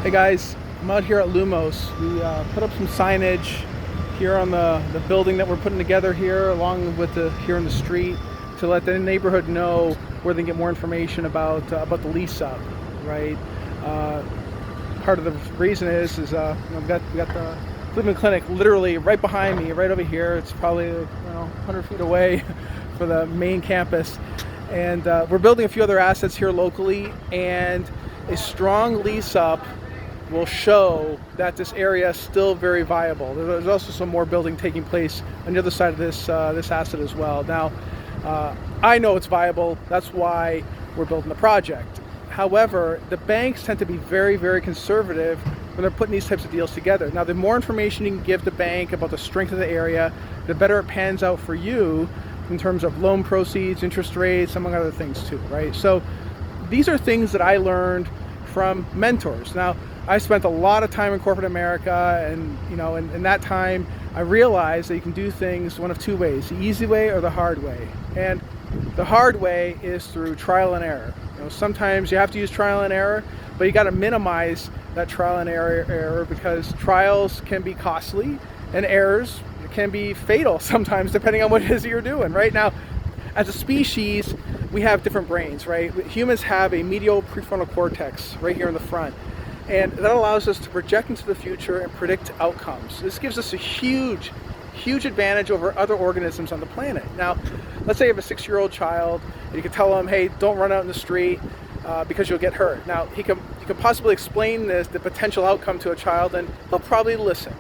Hey guys, I'm out here at Lumos. We put up some signage here on the building that we're putting together here, along with here in the street, to let the neighborhood know where they can get more information about the lease up, right? Part of the reason is we got the Cleveland Clinic literally right behind me, right over here. It's probably 100 feet away for the main campus, and we're building a few other assets here locally, and a strong lease up will show that this area is still very viable. There's also some more building taking place on the other side of this asset as well. Now, I know it's viable. That's why we're building the project. However, the banks tend to be very, very conservative when they're putting these types of deals together. Now, the more information you can give the bank about the strength of the area, the better it pans out for you in terms of loan proceeds, interest rates, among other things too, right? So these are things that I learned from mentors. Now, I spent a lot of time in corporate America, and in that time, I realized that you can do things one of two ways: the easy way or the hard way. And the hard way is through trial and error. Sometimes you have to use trial and error, but you got to minimize that trial and error, because trials can be costly and errors can be fatal sometimes, depending on what it is that you're doing. Right now, as a species, we have different brains, right? Humans have a medial prefrontal cortex right here in the front, and that allows us to project into the future and predict outcomes. This gives us a huge advantage over other organisms on the planet. Now, let's say you have a 6-year-old child, and you can tell them, hey, don't run out in the street because you'll get hurt. Now, you can possibly explain the potential outcome to a child, and they'll probably listen,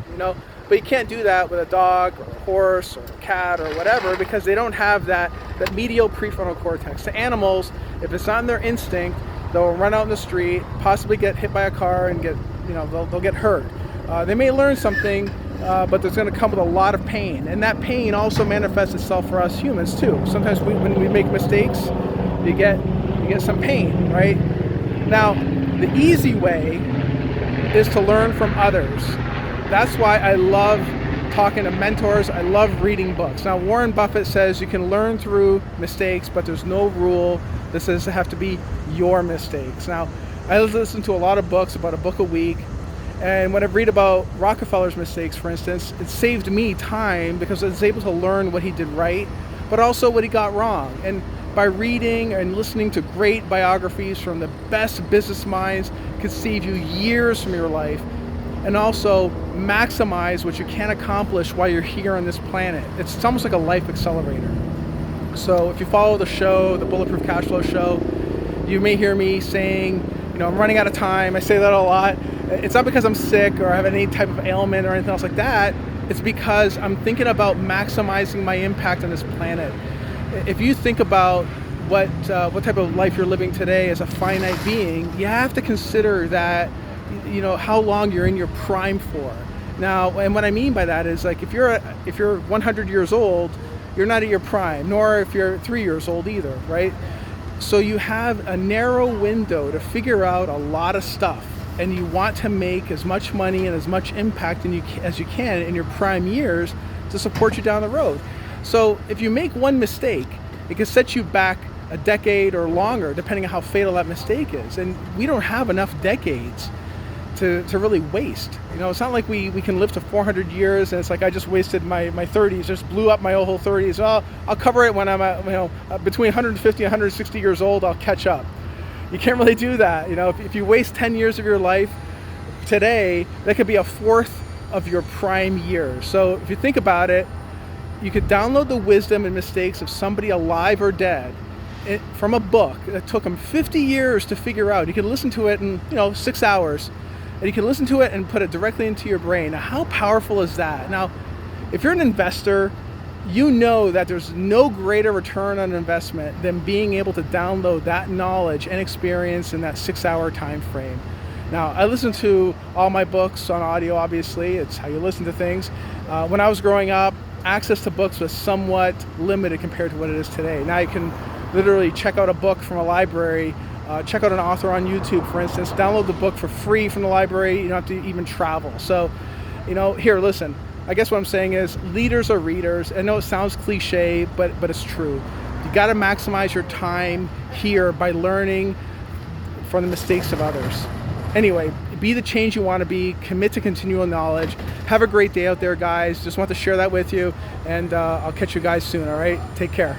but you can't do that with a dog or a horse or a cat or whatever, because they don't have that medial prefrontal cortex. The animals, if it's not in their instinct, they'll run out in the street, possibly get hit by a car, and they'll get hurt. They may learn something, but there's going to come with a lot of pain, and that pain also manifests itself for us humans too. Sometimes when we make mistakes, you get some pain, right? Now, the easy way is to learn from others. That's why I love talking to mentors. I love reading books. Now, Warren Buffett says you can learn through mistakes, but there's no rule that says they have to be your mistakes. Now, I listen to a lot of books, about a book a week, and when I read about Rockefeller's mistakes, for instance, it saved me time because I was able to learn what he did right, but also what he got wrong. And by reading and listening to great biographies from the best business minds, could save you years from your life, and also maximize what you can accomplish while you're here on this planet. It's almost like a life accelerator. So if you follow the show, the Bulletproof Cash Flow show, you may hear me saying, I'm running out of time. I say that a lot. It's not because I'm sick or I have any type of ailment or anything else like that. It's because I'm thinking about maximizing my impact on this planet. If you think about what type of life you're living today as a finite being, you have to consider that, how long you're in your prime for. Now, and what I mean by that is, like, if you're 100 years old, you're not at your prime, nor if you're 3 years old either, right? So you have a narrow window to figure out a lot of stuff, and you want to make as much money and as much impact as you can in your prime years to support you down the road. So if you make one mistake, it can set you back a decade or longer, depending on how fatal that mistake is. And we don't have enough decades to really waste. It's not like we can live to 400 years and it's like I just wasted my 30s, just blew up my whole 30s. Well, I'll cover it when I'm at, between 150 and 160 years old, I'll catch up. You can't really do that. If you waste 10 years of your life today, that could be a fourth of your prime years. So if you think about it, you could download the wisdom and mistakes of somebody alive or dead from a book that took them 50 years to figure out. You can listen to it in 6 hours, and you can listen to it and put it directly into your brain. Now, how powerful is that? Now, if you're an investor, you know that there's no greater return on investment than being able to download that knowledge and experience in that 6-hour time frame. Now, I listen to all my books on audio, obviously. It's how you listen to things. When I was growing up, access to books was somewhat limited compared to what it is today. Now you can literally check out a book from a library, check out an author on YouTube, for instance, download the book for free from the library. You don't have to even travel. So, here, listen, I guess what I'm saying is leaders are readers. I know it sounds cliche, but it's true. You got to maximize your time here by learning from the mistakes of others. Anyway, be the change you want to be. Commit to continual knowledge. Have a great day out there, guys. Just want to share that with you, and I'll catch you guys soon. All right, take care.